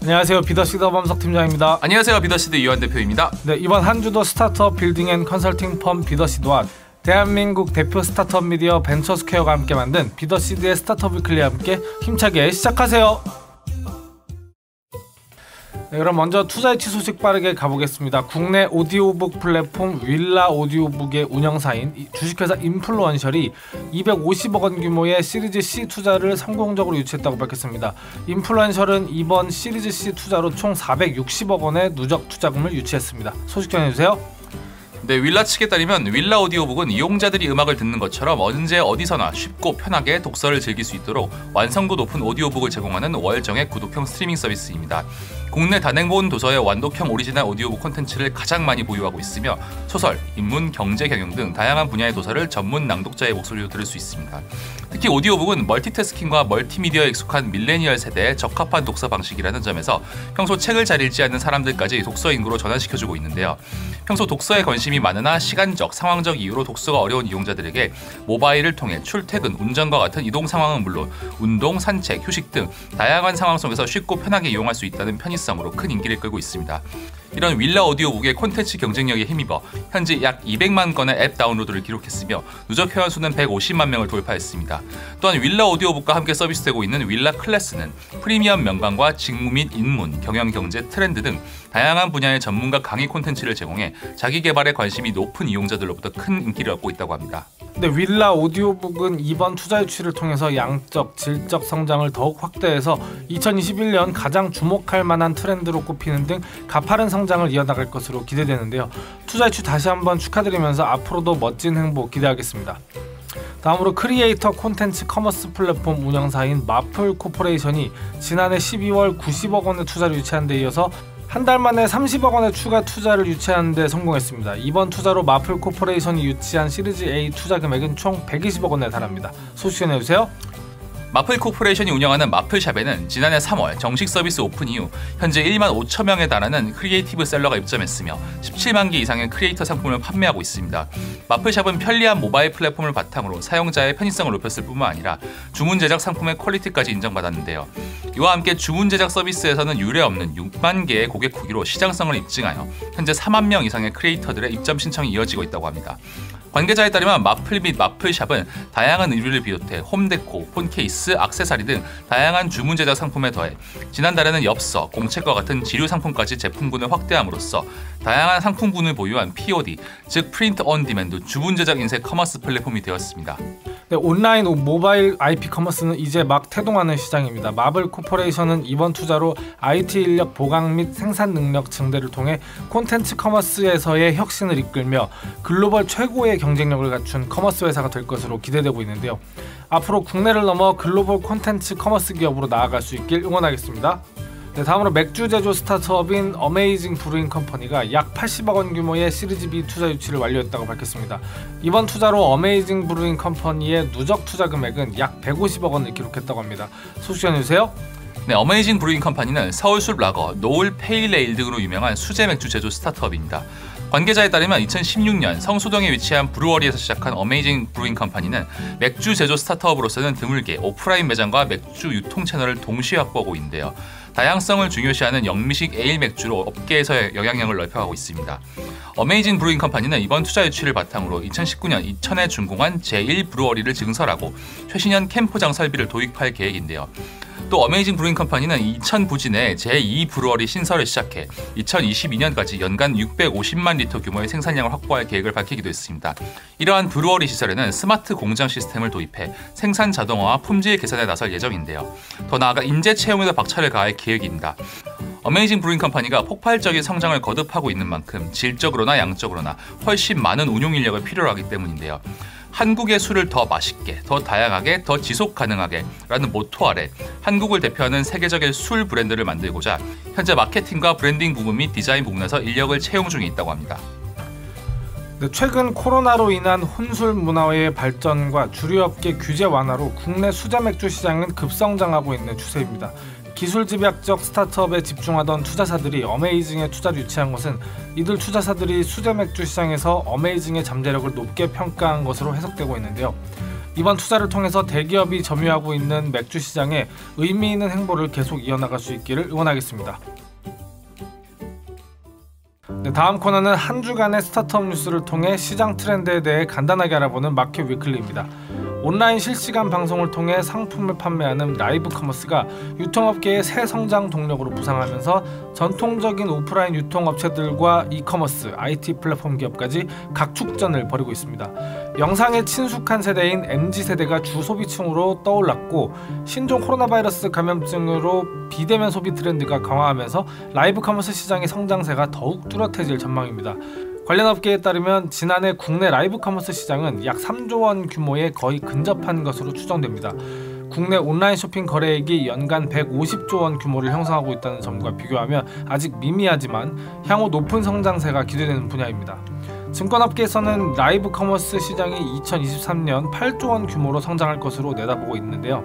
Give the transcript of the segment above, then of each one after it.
안녕하세요. 비더시더 범석 팀장입니다. 안녕하세요. 비더시드 이완 대표입니다. 네, 이번 한 주도 스타트업 빌딩 앤 컨설팅 펌 비더시드와 대한민국 대표 스타트업 미디어 벤처스퀘어가 함께 만든 비더시드의 스타트업 위클리와 함께 힘차게 시작하세요. 네, 그럼 먼저 투자이치 소식 빠르게 가보겠습니다. 국내 오디오북 플랫폼 윌라 오디오북의 운영사인 주식회사 인플루언셜이 250억 원 규모의 시리즈 C 투자를 성공적으로 유치했다고 밝혔습니다. 인플루언셜은 이번 시리즈 C 투자로 총 460억 원의 누적 투자금을 유치했습니다. 소식 전해주세요. 네, 윌라 측에 따르면 윌라 오디오북은 이용자들이 음악을 듣는 것처럼 언제 어디서나 쉽고 편하게 독서를 즐길 수 있도록 완성도 높은 오디오북을 제공하는 월정액 구독형 스트리밍 서비스입니다. 국내 단행본 도서의 완독형 오리지널 오디오북 콘텐츠를 가장 많이 보유하고 있으며 소설, 인문, 경제, 경영 등 다양한 분야의 도서를 전문 낭독자의 목소리로 들을 수 있습니다. 특히 오디오북은 멀티태스킹과 멀티미디어에 익숙한 밀레니얼 세대에 적합한 독서 방식이라는 점에서 평소 책을 잘 읽지 않는 사람들까지 독서 인구로 전환시켜주고 있는데요. 평소 독서에 관심이 많으나 시간적, 상황적 이유로 독서가 어려운 이용자들에게 모바일을 통해 출퇴근, 운전과 같은 이동 상황은 물론 운동, 산책, 휴식 등 다양한 상황 속에서 쉽고 편하게 이용할 수 있다는 편의성으로 큰 인기를 끌고 있습니다. 이런 윌라 오디오북의 콘텐츠 경쟁력에 힘입어 현재 약 200만 건의 앱 다운로드를 기록했으며 누적 회원 수는 150만 명을 돌파했습니다. 또한 윌라 오디오북과 함께 서비스되고 있는 윌라 클래스는 프리미엄 명강과 직무 및 인문, 경영, 경제, 트렌드 등 다양한 분야의 전문가 강의 콘텐츠를 제공해 자기 개발에 관심이 높은 이용자들로부터 큰 인기를 얻고 있다고 합니다. 네, 윌라 오디오북은 이번 투자 유치를 통해서 양적, 질적 성장을 더욱 확대해서 2021년 가장 주목할 만한 트렌드로 꼽히는 등 가파른 성장을 이어나갈 것으로 기대되는데요. 투자 유치 다시 한번 축하드리면서 앞으로도 멋진 행보 기대하겠습니다. 다음으로 크리에이터 콘텐츠 커머스 플랫폼 운영사인 마플 코퍼레이션이 지난해 12월 90억 원의 투자를 유치한 데 이어서 한 달 만에 30억 원의 추가 투자를 유치하는 데 성공했습니다. 이번 투자로 마플 코퍼레이션이 유치한 시리즈 A 투자 금액은 총 120억 원에 달합니다. 소식 전해주세요. 마플 코퍼레이션이 운영하는 마플샵에는 지난해 3월 정식 서비스 오픈 이후 현재 1만 5천 명에 달하는 크리에이티브 셀러가 입점했으며 17만 개 이상의 크리에이터 상품을 판매하고 있습니다. 마플샵은 편리한 모바일 플랫폼을 바탕으로 사용자의 편의성을 높였을 뿐만 아니라 주문 제작 상품의 퀄리티까지 인정받았는데요. 이와 함께 주문 제작 서비스에서는 유례없는 6만 개의 고객 후기로 시장성을 입증하여 현재 4만 명 이상의 크리에이터들의 입점 신청이 이어지고 있다고 합니다. 관계자에 따르면 마플 및 마플샵은 다양한 의류를 비롯해 홈데코, 폰케이스, 액세서리 등 다양한 주문 제작 상품에 더해 지난달에는 엽서, 공책과 같은 지류 상품까지 제품군을 확대함으로써 다양한 상품군을 보유한 POD, 즉 프린트 온 디맨드 주문 제작 인쇄 커머스 플랫폼이 되었습니다. 네, 온라인 모바일 IP 커머스는 이제 막 태동하는 시장입니다. 마블 코퍼레이션은 이번 투자로 IT 인력 보강 및 생산 능력 증대를 통해 콘텐츠 커머스에서의 혁신을 이끌며 글로벌 최고의 경쟁력을 갖춘 커머스 회사가 될 것으로 기대되고 있는데요. 앞으로 국내를 넘어 글로벌 콘텐츠 커머스 기업으로 나아갈 수 있길 응원하겠습니다. 네, 다음으로 맥주 제조 스타트업인 어메이징 브루잉 컴퍼니가 약 80억 원 규모의 시리즈 B 투자 유치를 완료했다고 밝혔습니다. 이번 투자로 어메이징 브루잉 컴퍼니의 누적 투자 금액은 약 150억 원을 기록했다고 합니다. 소식 전해주세요. 네, 어메이징 브루잉 컴퍼니는 서울숲 라거, 노을 페일레일 등으로 유명한 수제 맥주 제조 스타트업입니다. 관계자에 따르면 2016년 성수동에 위치한 브루어리에서 시작한 어메이징 브루잉 컴퍼니는 맥주 제조 스타트업으로서는 드물게 오프라인 매장과 맥주 유통 채널을 동시에 확보하고 있는데요. 다양성을 중요시하는 영미식 에일 맥주로 업계에서의 영향력을 넓혀가고 있습니다. 어메이징 브루잉 컴퍼니는 이번 투자 유치를 바탕으로 2019년 이천에 준공한 제1 브루어리를 증설하고 최신형 캠프장 설비를 도입할 계획인데요. 또 어메이징 브루잉 컴퍼니는 이천 부진에 제2 브루어리 신설을 시작해 2022년까지 연간 650만 리터 규모의 생산량을 확보할 계획을 밝히기도 했습니다. 이러한 브루어리 시설에는 스마트 공장 시스템을 도입해 생산 자동화와 품질 개선에 나설 예정인데요. 더 나아가 인재 채용에도 박차를 가할 계획입니다. 어메이징 브루잉 컴퍼니가 폭발적인 성장을 거듭하고 있는 만큼 질적으로나 양적으로나 훨씬 많은 운용 인력을 필요로 하기 때문인데요. 한국의 술을 더 맛있게, 더 다양하게, 더 지속 가능하게 라는 모토 아래 한국을 대표하는 세계적인 술 브랜드를 만들고자 현재 마케팅과 브랜딩 부분 및 디자인 부분에서 인력을 채용 중에 있다고 합니다. 네, 최근 코로나로 인한 혼술 문화의 발전과 주류업계 규제 완화로 국내 수제 맥주 시장은 급성장하고 있는 추세입니다. 기술 집약적 스타트업에 집중하던 투자사들이 어메이징에 투자를 유치한 것은 이들 투자사들이 수제 맥주 시장에서 어메이징의 잠재력을 높게 평가한 것으로 해석되고 있는데요. 이번 투자를 통해서 대기업이 점유하고 있는 맥주 시장에 의미 있는 행보를 계속 이어나갈 수 있기를 응원하겠습니다. 네, 다음 코너는 한 주간의 스타트업 뉴스를 통해 시장 트렌드에 대해 간단하게 알아보는 마켓 위클리입니다. 온라인 실시간 방송을 통해 상품을 판매하는 라이브 커머스가 유통업계의 새 성장 동력으로 부상하면서 전통적인 오프라인 유통업체들과 이커머스, IT 플랫폼 기업까지 각축전을 벌이고 있습니다. 영상에 친숙한 세대인 MZ세대가 주 소비층으로 떠올랐고 신종 코로나 바이러스 감염증으로 비대면 소비 트렌드가 강화하면서 라이브 커머스 시장의 성장세가 더욱 뚜렷해질 전망입니다. 관련 업계에 따르면 지난해 국내 라이브 커머스 시장은 약 3조 원 규모에 거의 근접한 것으로 추정됩니다. 국내 온라인 쇼핑 거래액이 연간 150조 원 규모를 형성하고 있다는 점과 비교하면 아직 미미하지만 향후 높은 성장세가 기대되는 분야입니다. 증권업계에서는 라이브 커머스 시장이 2023년 8조 원 규모로 성장할 것으로 내다보고 있는데요.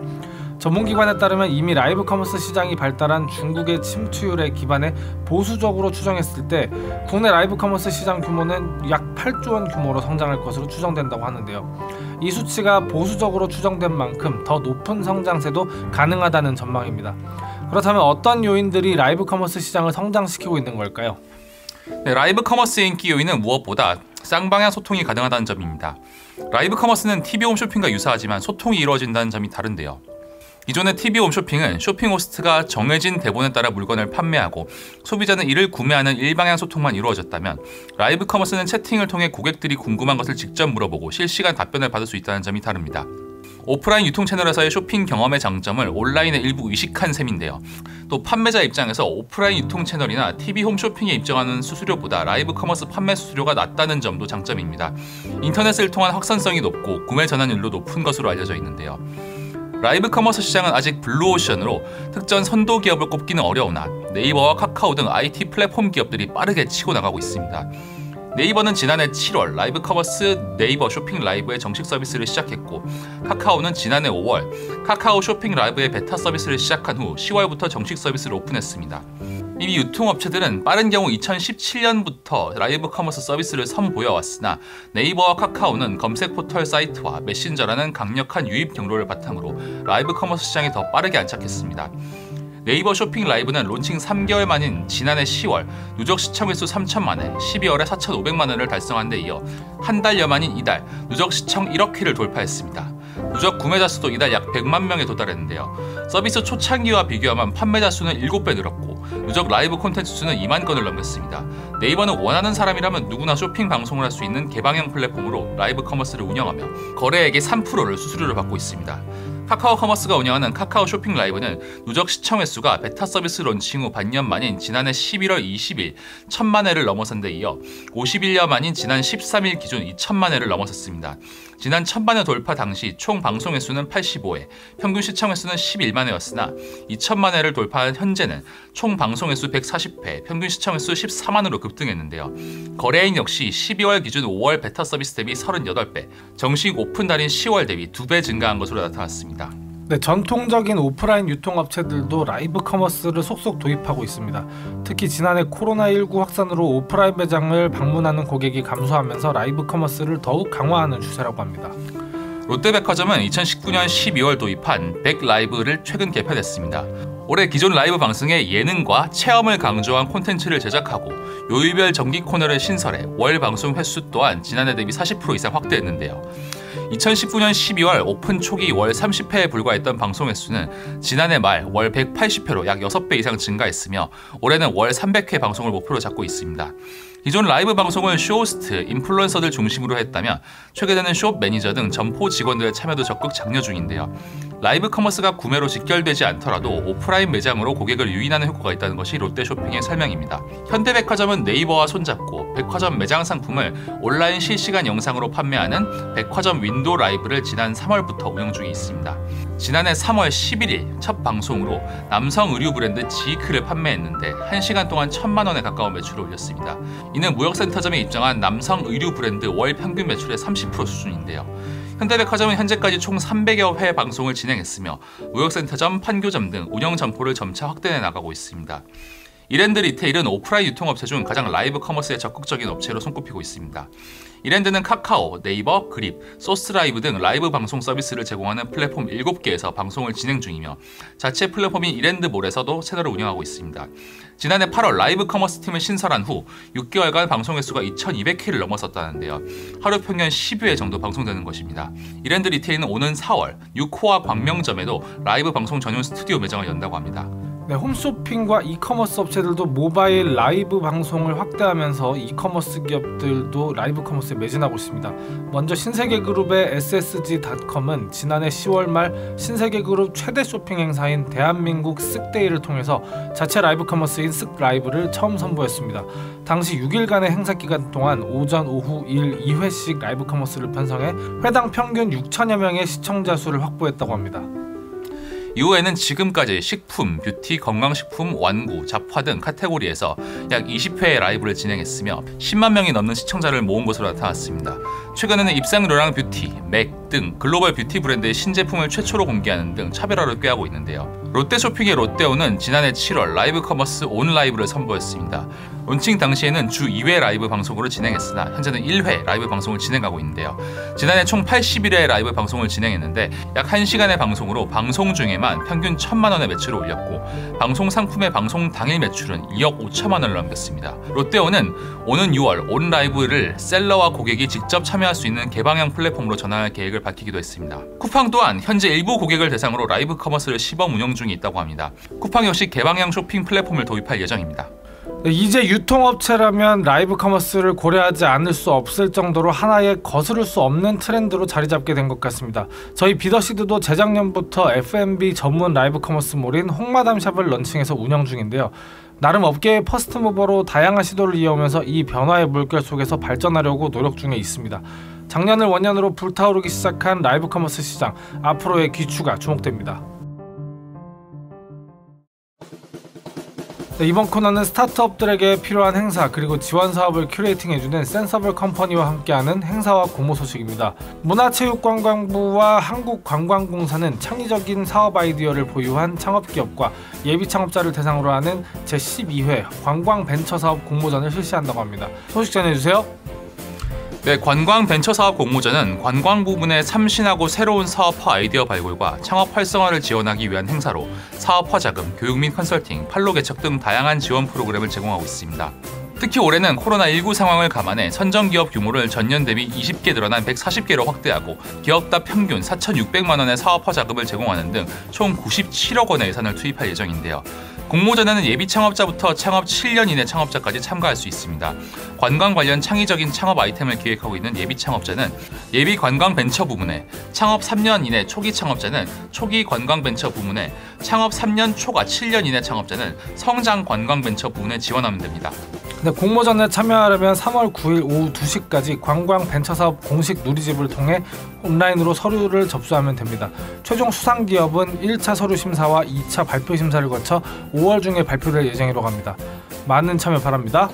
전문기관에 따르면 이미 라이브 커머스 시장이 발달한 중국의 침투율에 기반해 보수적으로 추정했을 때 국내 라이브 커머스 시장 규모는 약 8조 원 규모로 성장할 것으로 추정된다고 하는데요. 이 수치가 보수적으로 추정된 만큼 더 높은 성장세도 가능하다는 전망입니다. 그렇다면 어떤 요인들이 라이브 커머스 시장을 성장시키고 있는 걸까요? 네, 라이브 커머스의 인기 요인은 무엇보다 쌍방향 소통이 가능하다는 점입니다. 라이브 커머스는 TV 홈쇼핑과 유사하지만 소통이 이루어진다는 점이 다른데요. 기존의 TV 홈쇼핑은 쇼핑 호스트가 정해진 대본에 따라 물건을 판매하고 소비자는 이를 구매하는 일방향 소통만 이루어졌다면 라이브 커머스는 채팅을 통해 고객들이 궁금한 것을 직접 물어보고 실시간 답변을 받을 수 있다는 점이 다릅니다. 오프라인 유통 채널에서의 쇼핑 경험의 장점을 온라인에 일부 의식한 셈인데요. 또 판매자 입장에서 오프라인 유통 채널이나 TV 홈쇼핑에 입장하는 수수료보다 라이브 커머스 판매 수수료가 낮다는 점도 장점입니다. 인터넷을 통한 확산성이 높고 구매 전환율도 높은 것으로 알려져 있는데요. 라이브 커머스 시장은 아직 블루오션으로 특정 선도 기업을 꼽기는 어려우나 네이버와 카카오 등 IT 플랫폼 기업들이 빠르게 치고 나가고 있습니다. 네이버는 지난해 7월 라이브 커머스 네이버 쇼핑 라이브의 정식 서비스를 시작했고 카카오는 지난해 5월 카카오 쇼핑 라이브의 베타 서비스를 시작한 후 10월부터 정식 서비스를 오픈했습니다. 이미 유통업체들은 빠른 경우 2017년부터 라이브 커머스 서비스를 선보여왔으나 네이버와 카카오는 검색 포털 사이트와 메신저라는 강력한 유입 경로를 바탕으로 라이브 커머스 시장에 더 빠르게 안착했습니다. 네이버 쇼핑 라이브는 론칭 3개월 만인 지난해 10월 누적 시청 횟수 3천만회, 12월에 4,500만회를 달성한 데 이어 한 달여 만인 이달 누적 시청 1억 회를 돌파했습니다. 누적 구매자 수도 이달 약 100만 명에 도달했는데요. 서비스 초창기와 비교하면 판매자 수는 7배 늘었고 누적 라이브 콘텐츠 수는 2만 건을 넘겼습니다. 네이버는 원하는 사람이라면 누구나 쇼핑 방송을 할 수 있는 개방형 플랫폼으로 라이브 커머스를 운영하며 거래액의 3%를 수수료를 받고 있습니다. 카카오 커머스가 운영하는 카카오 쇼핑 라이브는 누적 시청 횟수가 베타 서비스 론칭 후 반년 만인 지난해 11월 20일 1,000만 회를 넘어선 데 이어 51년 만인 지난 13일 기준 2,000만 회를 넘어섰습니다. 지난 1,000만 회 돌파 당시 총 방송 횟수는 85회, 평균 시청 횟수는 11만 회였으나 2,000만 회를 돌파한 현재는 총 방송 횟수 140회, 평균 시청 횟수 14만으로 급등했는데요. 거래액 역시 12월 기준 5월 베타 서비스 대비 38배, 정식 오픈 달인 10월 대비 2배 증가한 것으로 나타났습니다. 네, 전통적인 오프라인 유통업체들도 라이브 커머스를 속속 도입하고 있습니다. 특히 지난해 코로나19 확산으로 오프라인 매장을 방문하는 고객이 감소하면서 라이브 커머스를 더욱 강화하는 추세라고 합니다. 롯데백화점은 2019년 12월 도입한 백라이브를 최근 개편했습니다. 올해 기존 라이브 방송에 예능과 체험을 강조한 콘텐츠를 제작하고 요일별 정기 코너를 신설해 월 방송 횟수 또한 지난해 대비 40% 이상 확대했는데요. 2019년 12월 오픈 초기 월 30회에 불과했던 방송 횟수는 지난해 말 월 180회로 약 6배 이상 증가했으며 올해는 월 300회 방송을 목표로 잡고 있습니다. 기존 라이브 방송을 쇼호스트, 인플루언서들 중심으로 했다면 최근에는 숍 매니저 등 점포 직원들의 참여도 적극 장려 중인데요. 라이브 커머스가 구매로 직결되지 않더라도 오프라인 매장으로 고객을 유인하는 효과가 있다는 것이 롯데쇼핑의 설명입니다. 현대백화점은 네이버와 손잡고 백화점 매장 상품을 온라인 실시간 영상으로 판매하는 백화점 윈도우 라이브를 지난 3월부터 운영 중에 있습니다. 지난해 3월 11일 첫 방송으로 남성 의류 브랜드 지이크를 판매했는데 1시간 동안 1,000만 원에 가까운 매출을 올렸습니다. 이는 무역센터점에 입점한 남성 의류 브랜드 월 평균 매출의 30% 수준인데요. 현대백화점은 현재까지 총 300여 회 방송을 진행했으며 무역센터점, 판교점 등 운영 점포를 점차 확대해 나가고 있습니다. 이랜드 리테일은 오프라인 유통업체 중 가장 라이브 커머스에 적극적인 업체로 손꼽히고 있습니다. 이랜드는 카카오, 네이버, 그립, 소스라이브 등 라이브 방송 서비스를 제공하는 플랫폼 7개에서 방송을 진행 중이며 자체 플랫폼인 이랜드몰에서도 채널을 운영하고 있습니다. 지난해 8월 라이브 커머스 팀을 신설한 후 6개월간 방송 횟수가 2200회를 넘어섰다는데요. 하루 평균 10회 정도 방송되는 것입니다. 이랜드 리테일은 오는 4월 6호와 광명점에도 라이브 방송 전용 스튜디오 매장을 연다고 합니다. 네, 홈쇼핑과 이커머스 업체들도 모바일 라이브 방송을 확대하면서 이커머스 기업들도 라이브 커머스에 매진하고 있습니다. 먼저 신세계그룹의 ssg.com은 지난해 10월 말 신세계그룹 최대 쇼핑 행사인 대한민국 쓱데이를 통해서 자체 라이브 커머스인 쓱라이브를 처음 선보였습니다. 당시 6일간의 행사 기간 동안 오전, 오후, 일 2회씩 라이브 커머스를 편성해 회당 평균 6천여 명의 시청자 수를 확보했다고 합니다. 이후에는 지금까지 식품, 뷰티, 건강식품, 완구, 잡화 등 카테고리에서 약 20회의 라이브를 진행했으며 10만 명이 넘는 시청자를 모은 것으로 나타났습니다. 최근에는 입상료랑 뷰티, 맥 등 글로벌 뷰티 브랜드의 신제품을 최초로 공개하는 등 차별화를 꾀하고 있는데요. 롯데쇼핑의 롯데온은 지난해 7월 라이브 커머스 온 라이브를 선보였습니다. 론칭 당시에는 주 2회 라이브 방송으로 진행했으나 현재는 1회 라이브 방송을 진행하고 있는데요. 지난해 총 81회 라이브 방송을 진행했는데 약 1시간의 방송으로 방송 중에만 평균 1,000만 원의 매출을 올렸고 방송 상품의 방송 당일 매출은 2억 5천만 원을 넘겼습니다. 롯데온은 오는 6월 온 라이브를 셀러와 고객이 직접 참여할 수 있는 개방형 플랫폼으로 전환할 계획을 밝히기도 했습니다. 쿠팡 또한 현재 일부 고객을 대상으로 라이브 커머스를 시범 운영 중에 있다고 합니다. 쿠팡 역시 개방형 쇼핑 플랫폼을 도입할 예정입니다. 네, 이제 유통업체라면 라이브 커머스를 고려하지 않을 수 없을 정도로 하나의 거스를 수 없는 트렌드로 자리 잡게 된 것 같습니다. 저희 비더시드도 재작년부터 F&B 전문 라이브 커머스몰인 홍마담샵을 런칭해서 운영 중인데요. 나름 업계의 퍼스트무버로 다양한 시도를 이어오면서 이 변화의 물결 속에서 발전하려고 노력 중에 있습니다. 작년을 원년으로 불타오르기 시작한 라이브 커머스 시장, 앞으로의 귀추가 주목됩니다. 네, 이번 코너는 스타트업들에게 필요한 행사 그리고 지원 사업을 큐레이팅해주는 센서블 컴퍼니와 함께하는 행사와 공모 소식입니다. 문화체육관광부와 한국관광공사는 창의적인 사업 아이디어를 보유한 창업기업과 예비창업자를 대상으로 하는 제12회 관광벤처사업 공모전을 실시한다고 합니다. 소식 전해주세요. 네, 관광벤처사업 공모전은 관광 부문의 참신하고 새로운 사업화 아이디어 발굴과 창업 활성화를 지원하기 위한 행사로 사업화 자금, 교육 및 컨설팅, 판로 개척 등 다양한 지원 프로그램을 제공하고 있습니다. 특히 올해는 코로나19 상황을 감안해 선정 기업 규모를 전년 대비 20개 늘어난 140개로 확대하고 기업당 평균 4,600만 원의 사업화 자금을 제공하는 등 총 97억 원의 예산을 투입할 예정인데요. 공모전에는 예비 창업자부터 창업 7년 이내 창업자까지 참가할 수 있습니다. 관광 관련 창의적인 창업 아이템을 기획하고 있는 예비 창업자는 예비 관광 벤처 부문에, 창업 3년 이내 초기 창업자는 초기 관광 벤처 부문에, 창업 3년 초과 7년 이내 창업자는 성장 관광 벤처 부문에 지원하면 됩니다. 네, 공모전에 참여하려면 3월 9일 오후 2시까지 관광벤처사업 공식 누리집을 통해 온라인으로 서류를 접수하면 됩니다. 최종 수상 기업은 1차 서류 심사와 2차 발표 심사를 거쳐 5월 중에 발표될 예정이라고 합니다. 많은 참여 바랍니다.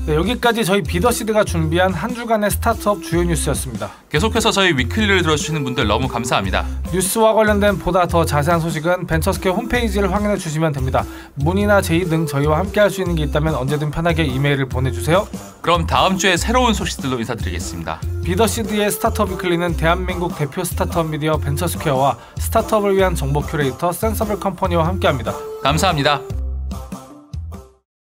네, 여기까지 저희 비더시드가 준비한 한 주간의 스타트업 주요 뉴스였습니다. 계속해서 저희 위클리를 들어주시는 분들 너무 감사합니다. 뉴스와 관련된 보다 더 자세한 소식은 벤처스퀘어 홈페이지를 확인해 주시면 됩니다. 문의나 제의 등 저희와 함께 할 수 있는 게 있다면 언제든 편하게 이메일을 보내주세요. 그럼 다음 주에 새로운 소식들로 인사드리겠습니다. 비더시드의 스타트업 위클리는 대한민국 대표 스타트업 미디어 벤처스퀘어와 스타트업을 위한 정보 큐레이터 센서블 컴퍼니와 함께합니다. 감사합니다.